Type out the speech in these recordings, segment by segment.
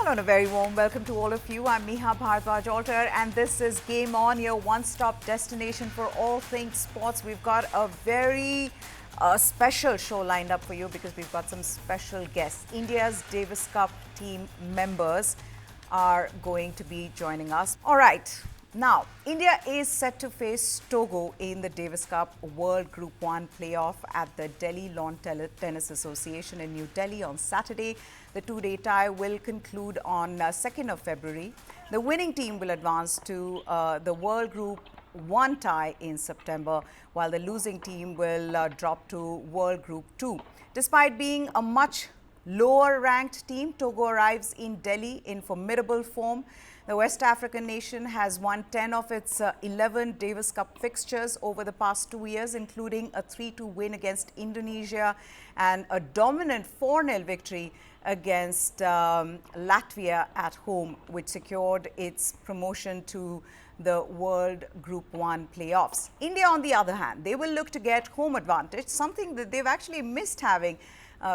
Hello and a very warm welcome to all of you. I'm Miha Bhardwaj-Alter and this is Game On, your one-stop destination for all things sports. We've got a very special show lined up for you because we've got some special guests. India's Davis Cup team members are going to be joining us. All right. Now, India is set to face Togo in the Davis Cup World Group 1 playoff at the Delhi Lawn Tennis Association in New Delhi on Saturday. The two-day tie will conclude on 2nd of February. The winning team will advance to the World Group 1 tie in September, while the losing team will drop to World Group 2. Despite being a much lower-ranked team, Togo arrives in Delhi in formidable form. The West African nation has won 10 of its 11 Davis Cup fixtures over the past 2 years, including a 3-2 win against Indonesia and a dominant 4-0 victory against Latvia at home, which secured its promotion to the World Group 1 playoffs. India, on the other hand, they will look to get home advantage, something that they've actually missed having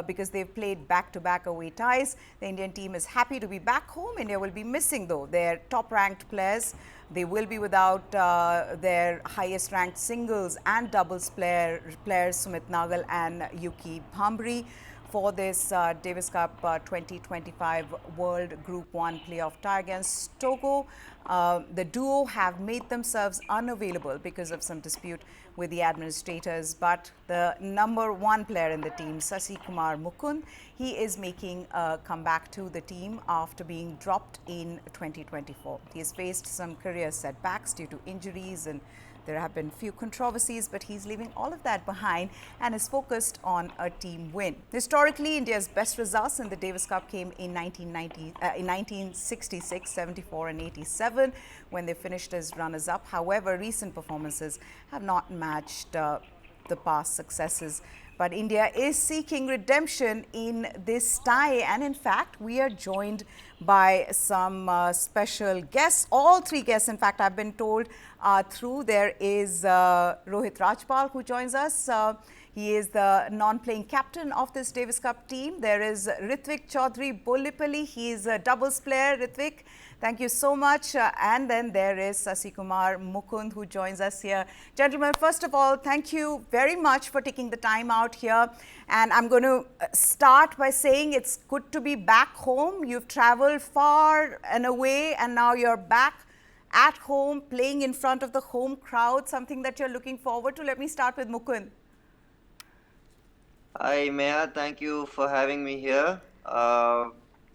because they've played back-to-back away ties. The Indian team is happy to be back home. India will be missing, though, their top-ranked players. They will be without their highest-ranked singles and doubles players, Sumit, Nagal and Yuki, Bhambri, for this Davis Cup 2025 World Group 1 playoff tie against Togo. The duo have made themselves unavailable because of some dispute with the administrators, but the number one player in the team, Kumar Mukund, he is making a comeback to the team after being dropped in 2024. He has faced some career setbacks due to injuries and there have been few controversies, but he's leaving all of that behind and is focused on a team win. Historically, India's best results in the Davis Cup came in 1966, 74 and 87 when they finished as runners-up. However, recent performances have not matched the past successes. But India is seeking redemption in this tie. And in fact, we are joined by some special guests. All three guests, in fact, I've been told are through. There is Rohit Rajpal, who joins us. He is the non-playing captain of this Davis Cup team. There is Ritwik Chaudhary Bollipalli. He is a doubles player. Ritwik, thank you so much. And then there is Kumar Mukund, who joins us here. Gentlemen, first of all, thank you very much for taking the time out here. And I'm going to start by saying it's good to be back home. You've traveled far and away, and now you're back at home, playing in front of the home crowd, something that you're looking forward to. Let me start with Mukund. Hi, Meha. Thank you for having me here.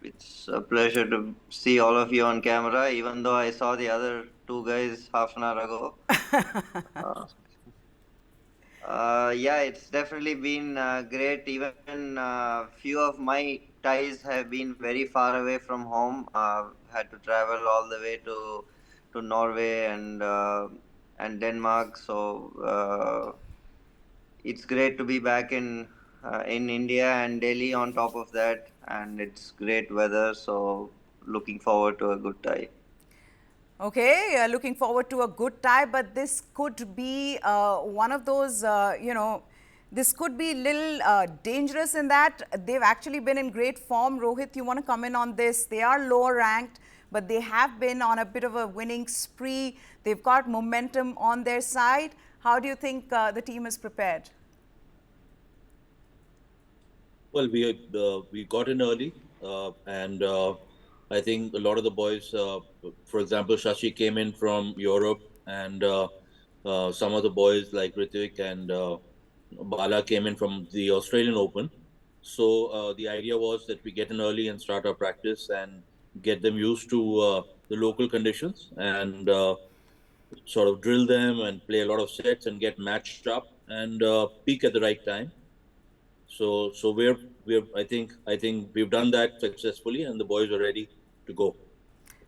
It's a pleasure to see all of you on camera, even though I saw the other two guys half an hour ago. Yeah, it's definitely been great. Even few of my ties have been very far away from home. Had to travel all the way to Norway and Denmark. So it's great to be back in India and Delhi on top of that, and it's great weather, so looking forward to a good tie. Okay, looking forward to a good tie, but this could be one of those, this could be a little dangerous in that they've actually been in great form. Rohit, you want to come in on this? They are lower ranked, but they have been on a bit of a winning spree. They've got momentum on their side. How do you think the team is prepared? Well, we got in early, and I think a lot of the boys, for example, Shashi came in from Europe, and some of the boys like Ritik and Bala came in from the Australian Open. So the idea was that we get in early and start our practice and get them used to the local conditions and sort of drill them and play a lot of sets and get matched up and peak at the right time. So I think we've done that successfully, and the boys are ready to go.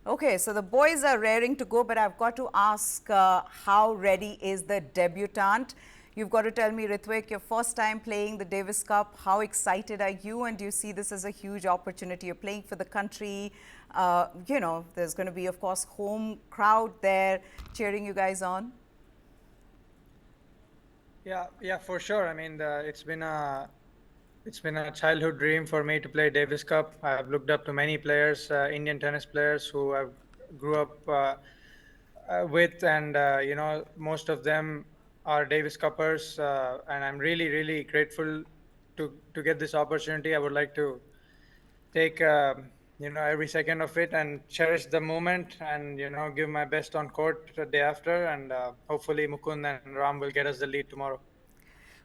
Okay, so the boys are raring to go, but I've got to ask, how ready is the debutant? You've got to tell me, Ritwik, your first time playing the Davis Cup. How excited are you, and do you see this as a huge opportunity? You're playing for the country. There's going to be, of course, home crowd there cheering you guys on. Yeah, for sure. I mean, it's been a It's been a childhood dream for me to play Davis Cup. I've looked up to many players, Indian tennis players who I grew up with, and most of them are Davis Cuppers, and I'm really, really grateful to get this opportunity. I would like to take every second of it and cherish the moment, and give my best on court the day after, and hopefully Mukund and Ram will get us the lead tomorrow.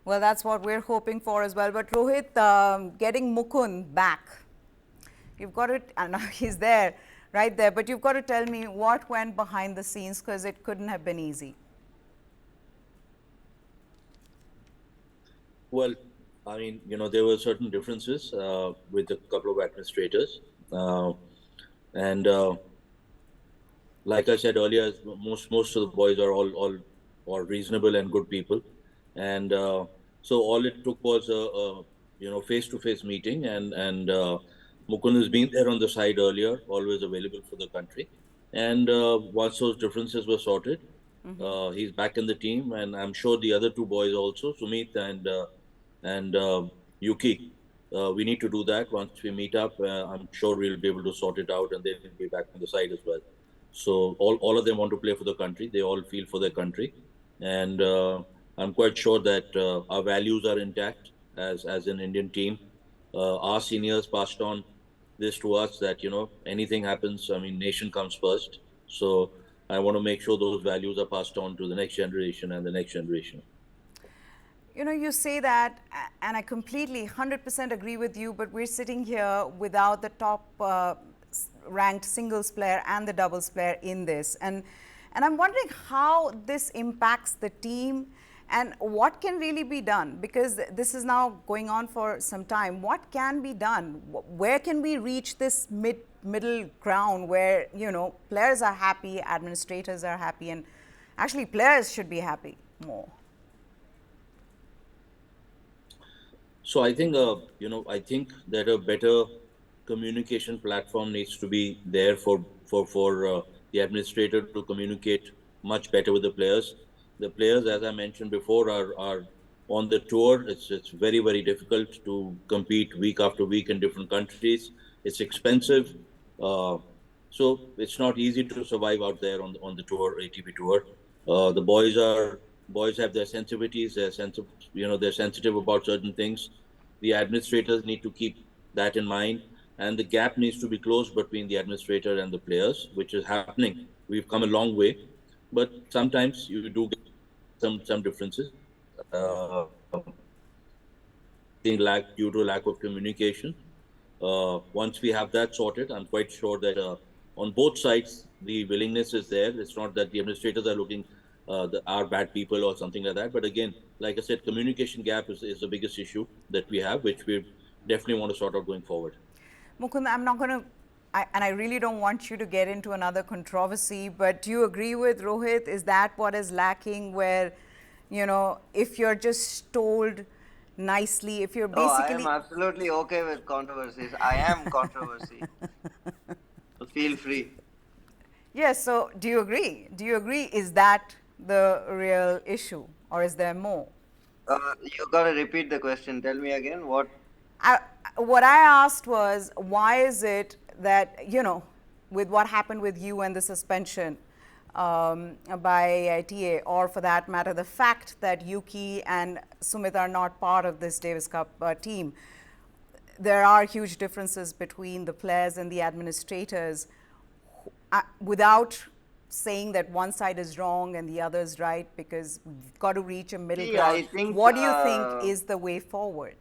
Well, that's what we're hoping for as well. But Rohit, getting Mukund back, you've got to, and he's there, right there, but you've got to tell me what went behind the scenes, because it couldn't have been easy. Well, I mean, there were certain differences with a couple of administrators, and like I said earlier, most of the boys are all reasonable and good people, and so all it took was a face-to-face meeting, and Mukund has been there on the side earlier, always available for the country, and once those differences were sorted, he's back in the team, and I'm sure the other two boys also, Sumit and Yuki. We need to do that once we meet up. I'm sure we'll be able to sort it out, and they'll be back on the side as well. So all of them want to play for the country. They all feel for their country, and I'm quite sure that our values are intact as an Indian team. Our seniors passed on this to us that anything happens. I mean, nation comes first. So I want to make sure those values are passed on to the next generation and the next generation. You say that, and I completely 100% agree with you, but we're sitting here without the top ranked singles player and the doubles player in this. And I'm wondering how this impacts the team and what can really be done, because this is now going on for some time. What can be done? Where can we reach this middle ground where, players are happy, administrators are happy, and actually players should be happy more? So I think, I think that a better communication platform needs to be there for the administrator to communicate much better with the players. The players, as I mentioned before, are on the tour. It's very difficult to compete week after week in different countries. It's expensive, so it's not easy to survive out there on the tour, ATP tour. The boys have their sensitivities. They're sensitive about certain things. The administrators need to keep that in mind, and the gap needs to be closed between the administrator and the players, which is happening. We've come a long way, but sometimes you do get some differences. Due to lack of communication. Once we have that sorted, I'm quite sure that on both sides the willingness is there. It's not that the administrators are looking are bad people or something like that. But again, like I said, communication gap is the biggest issue that we have, which we definitely want to sort out going forward. Mukund, I'm not going to, and I really don't want you to get into another controversy, but do you agree with Rohit? Is that what is lacking, where, if you're just told nicely, if you're basically... I am absolutely okay with controversies. I am controversy. So feel free. Yes, so do you agree? Do you agree? Is that the real issue, or is there more? You got to repeat the question. Tell me again what I asked was, why is it that, with what happened with you and the suspension by TA, or for that matter, the fact that Yuki and Sumit are not part of this Davis Cup team, there are huge differences between the players and the administrators, without saying that one side is wrong and the other is right, because we've got to reach a middle ground. I think, what do you think is the way forward?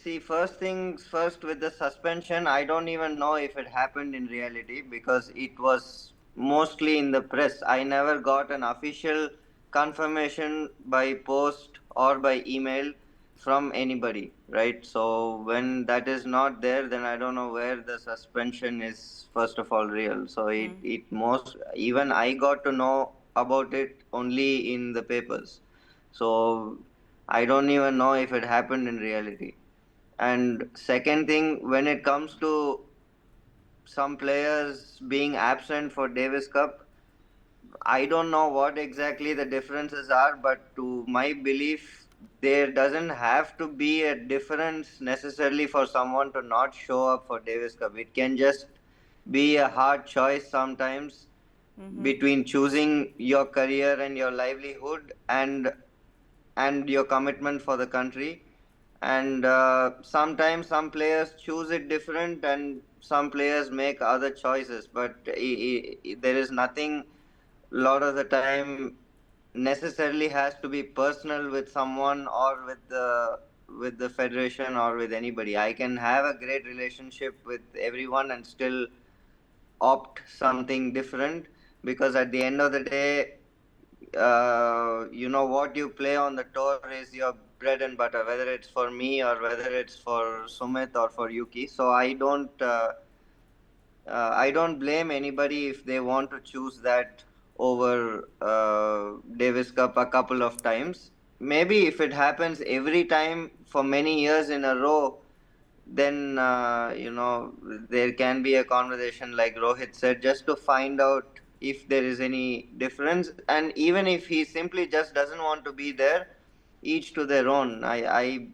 See, first things first, with the suspension, I don't even know if it happened in reality because it was mostly in the press. I never got an official confirmation by post or by email from anybody, right? So when that is not there, then I don't know where the suspension is first of all real. So it most, even I got to know about it only in the papers. So I don't even know if it happened in reality. And second thing, when it comes to some players being absent for Davis Cup, I don't know what exactly the differences are, but to my belief, there doesn't have to be a difference necessarily for someone to not show up for Davis Cup. It can just be a hard choice sometimes between choosing your career and your livelihood and your commitment for the country. And sometimes some players choose it different, and some players make other choices. But there is nothing. A lot of the time, necessarily has to be personal with someone or with the federation or with anybody. I can have a great relationship with everyone and still opt something different, because at the end of the day, what you play on the tour is your bread and butter, whether it's for me or whether it's for Sumit or for Yuki. So I don't blame anybody if they want to choose that over Davis Cup a couple of times. Maybe if it happens every time for many years in a row, then there can be a conversation, like Rohit said, just to find out if there is any difference. And even if he simply just doesn't want to be there, each to their own. I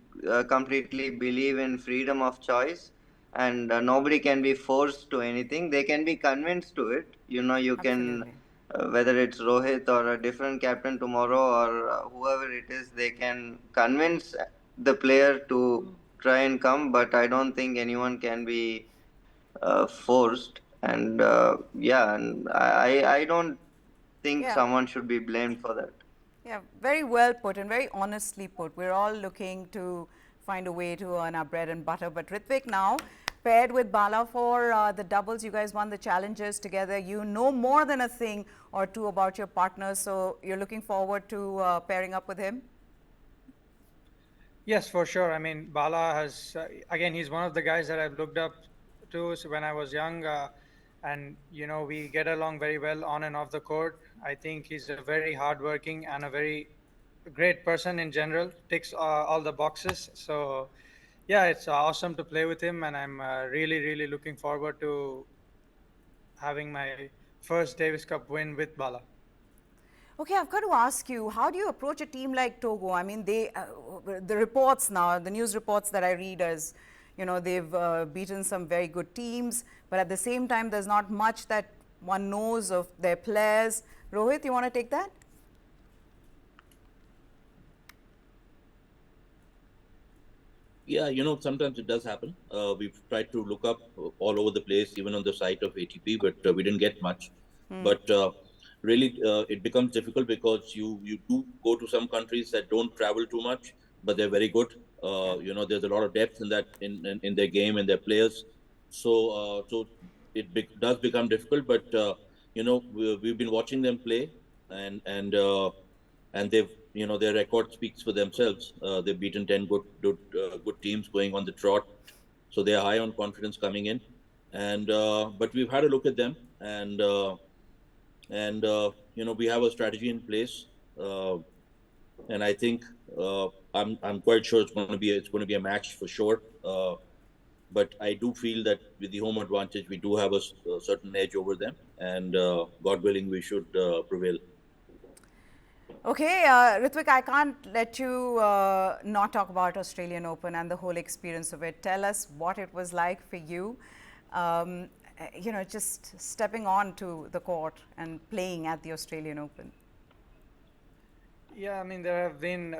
completely believe in freedom of choice, and nobody can be forced to anything. They can be convinced to it. You can, Absolutely. whether it's Rohit or a different captain tomorrow, or whoever it is, they can convince the player to try and come. But I don't think anyone can be forced. And I don't think Yeah. someone should be blamed for that. Yeah, very well put and very honestly put. We're all looking to find a way to earn our bread and butter. But Ritvik now, paired with Bala for the doubles, you guys won the challenges together. You know more than a thing or two about your partner, so you're looking forward to pairing up with him? Yes, for sure. I mean, Bala has, again, he's one of the guys that I've looked up to when I was young. And, we get along very well on and off the court. I think he's a very hardworking and a very great person in general, ticks all the boxes. So, yeah, it's awesome to play with him. And I'm really, really looking forward to having my first Davis Cup win with Bala. Okay, I've got to ask you, how do you approach a team like Togo? I mean, the reports now, the news reports that I read is, they've beaten some very good teams, but at the same time, there's not much that one knows of their players. Rohit, you want to take that? Yeah, sometimes it does happen. We've tried to look up all over the place, even on the site of ATP, but we didn't get much. But really, it becomes difficult because you do go to some countries that don't travel too much, but they're very good. Yeah. There's a lot of depth in that in their game and their players. So does become difficult. But we've been watching them play, and they've their record speaks for themselves. They've beaten 10 good teams going on the trot, so they are high on confidence coming in. And but we've had a look at them, and we have a strategy in place, and I think I'm quite sure it's going to be a match for sure. But I do feel that with the home advantage, we do have a certain edge over them, and God willing, we should prevail. Okay, Ritvik, I can't let you not talk about Australian Open and the whole experience of it. Tell us what it was like for you, just stepping on to the court and playing at the Australian Open. Yeah, I mean, there have been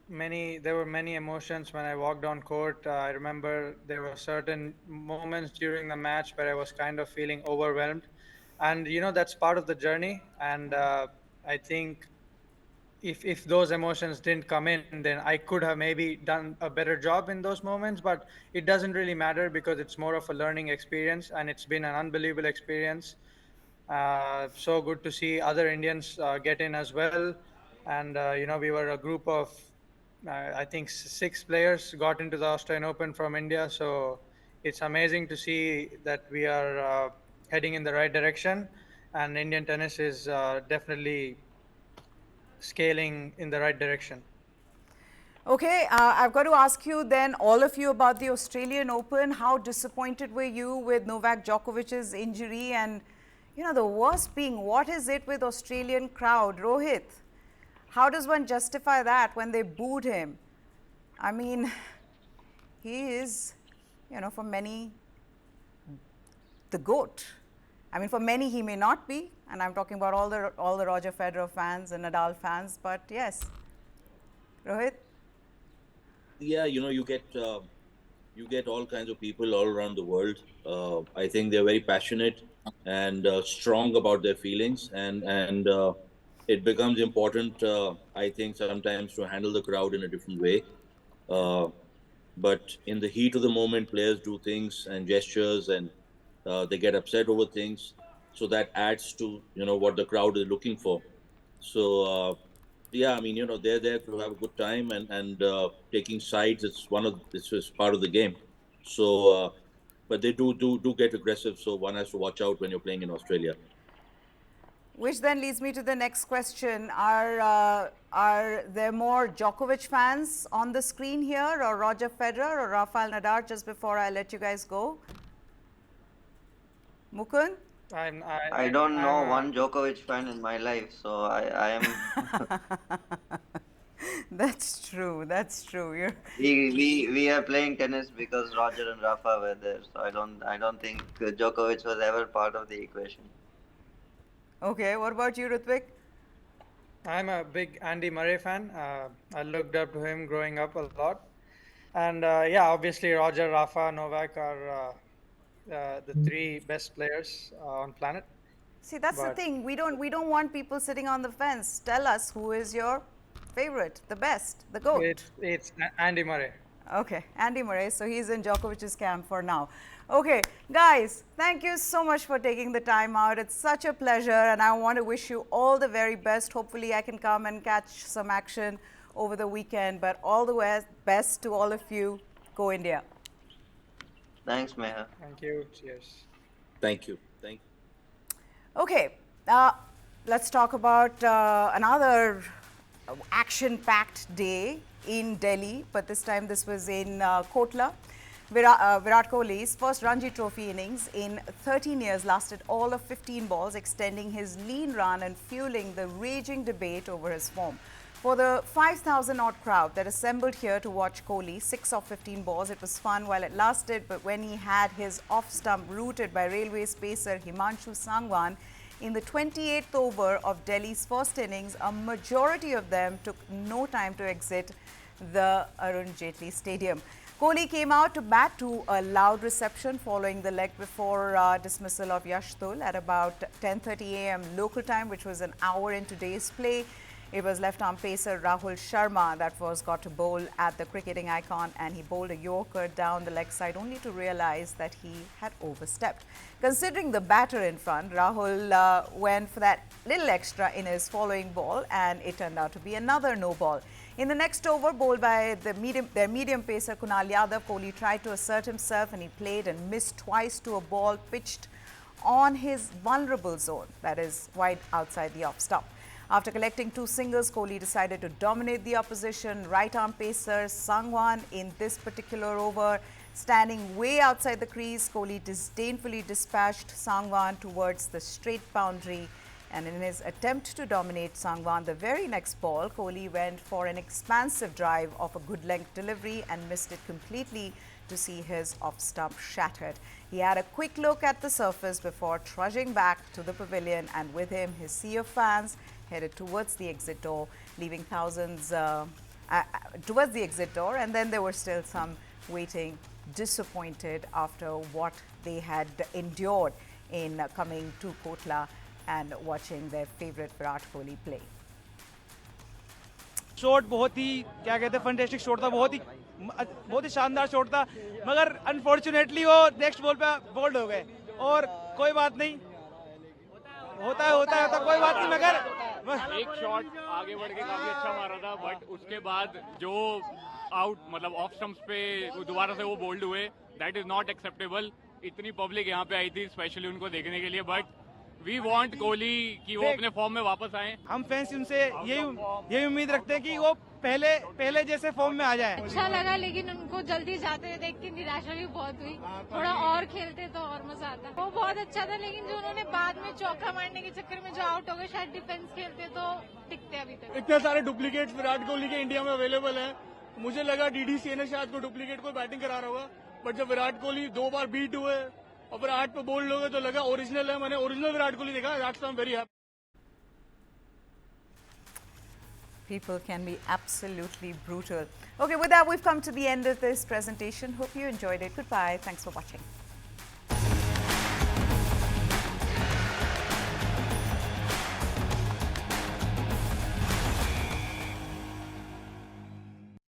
there were many emotions when I walked on court. I remember there were certain moments during the match where I was kind of feeling overwhelmed. And, that's part of the journey. And I think if those emotions didn't come in, then I could have maybe done a better job in those moments. But it doesn't really matter because it's more of a learning experience, and it's been an unbelievable experience. So good to see other Indians get in as well. And, we were a group of, I think, six players got into the Australian Open from India. So it's amazing to see that we are heading in the right direction. And Indian tennis is definitely scaling in the right direction. Okay, I've got to ask you then, all of you, about the Australian Open. How disappointed were you with Novak Djokovic's injury? And, the worst being, what is it with Australian crowd? Rohit, How does one justify that when they booed him? I mean, he is, for many, the GOAT. I mean, for many he may not be, and I'm talking about all the Roger Federer fans and Nadal fans, but yes. Rohit? Yeah, you get all kinds of people all around the world. I think they're very passionate and strong about their feelings, and it becomes important. I think sometimes to handle the crowd in a different way. Uh, but in the heat of the moment, players do things and gestures, and they get upset over things. So that adds to what the crowd is looking for. So yeah, I mean, they're there to have a good time, and taking sides. This is part of the game. So, but they do get aggressive. So one has to watch out when you're playing in Australia. Which then leads me to the next question. Are there more Djokovic fans on the screen here, or Roger Federer, or Rafael Nadal, just before I let you guys go? Mukund? I don't know one Djokovic fan in my life, so I am. That's true. That's true. We are playing tennis because Roger and Rafa were there, so I don't think Djokovic was ever part of the equation. Okay. What about you, Ritvik? I'm a big Andy Murray fan. I looked up to him growing up a lot. And yeah, obviously Roger, Rafa, Novak are the three best players on planet. See, that's the But thing. We don't want people sitting on the fence. Tell us who is your favorite, the best, the GOAT. it's Andy Murray. Okay, Andy Murray. So he's in Djokovic's camp for now. Okay, guys, thank you so much for taking the time out. It's such a pleasure, and I want to wish you all the very best. Hopefully, I can come and catch some action over the weekend. But all the best to all of you. Go India. Thanks, Meha. Thank you. Cheers. Thank you. Thank you. Okay, let's talk about another action-packed day in Delhi, but this time this was in Kotla. Virat Kohli's first Ranji Trophy innings in 13 years lasted all of 15 balls, extending his lean run and fueling the raging debate over his form. For the 5,000-odd crowd that assembled here to watch Kohli, 6 of 15 balls, it was fun while it lasted, but when he had his off-stump rooted by Railways pacer Himanshu Sangwan, in the 28th over of Delhi's first innings, a majority of them took no time to exit the Arun Jaitley Stadium. Kohli came out to bat to a loud reception following the leg before dismissal of Yashdul at about 10:30 a.m. local time, which was an hour into today's play. It was left-arm pacer Rahul Sharma that was got to bowl at the cricketing icon, and he bowled a yorker down the leg side only to realize that he had overstepped. Considering the batter in front, Rahul went for that little extra in his following ball, and it turned out to be another no ball. In the next over, bowled by their medium pacer Kunal Yadav, Kohli tried to assert himself, and he played and missed twice to a ball pitched on his vulnerable zone, that is wide outside the off stump. After collecting 2 singles, Kohli decided to dominate the opposition. Right-arm pacer Sangwan in this particular over, standing way outside the crease, Kohli disdainfully dispatched Sangwan towards the straight boundary. And in his attempt to dominate Sangwan, the very next ball, Kohli went for an expansive drive of a good-length delivery and missed it completely to see his off-stump shattered. He had a quick look at the surface before trudging back to the pavilion, and with him, his sea of fans headed towards the exit door, leaving thousands towards the exit door, and then there were still some waiting, disappointed after what they had endured in coming to Kotla and watching their favorite Virat Kohli play. Shot बहुत ही क्या कहते हैं fantastic shot था, बहुत ही शानदार shot था, मगर unfortunately वो नेक्स्ट बॉल पे बोल्ड हो गए, और कोई बात नहीं, होता है कोई बात नहीं, मगर एक शॉट आगे बढ़ के काफी अच्छा मारा था, बट उसके बाद जो आउट मतलब ऑफ स्टंप्स पे दोबारा से वो बोल्ड हुए, दैट इज नॉट एक्सेप्टेबल. इतनी पब्लिक यहाँ पे आई थी स्पेशली उनको देखने के लिए, बट वी वांट कोहली कि वो अपने फॉर्म में वापस आए. हम फैंस उनसे यही उम्मीद रखते हैं कि वो पहले जैसे फॉर्म में आ जाए. अच्छा लगा, लेकिन उनको जल्दी जाते हुए देख के निराशा भी बहुत हुई. थोड़ा और खेलते तो और मजा आता. वो बहुत अच्छा था, लेकिन जो उन्होंने बाद में चौका मारने के चक्कर में जो आउट हो गए, शायद डिफेंस खेलते तो टिकते अभी तक. इतने सारे डुप्लीकेट विराट कोहली के इंडिया में अवेलेबल हैं. मुझे लगा डीडीसी ने शायद को डुप्लीकेट कोई बैटिंग करा रहा होगा, बट जब विराट कोहली 2 बार बीट हुए और फिर 8 पे बोल्ड हो गए तो लगा ओरिजिनल है. मैंने ओरिजिनल विराट कोहली देखा. That's I am very happy. People can be absolutely brutal. Okay, with that, we've come to the end of this presentation. Hope you enjoyed it. Goodbye. Thanks for watching.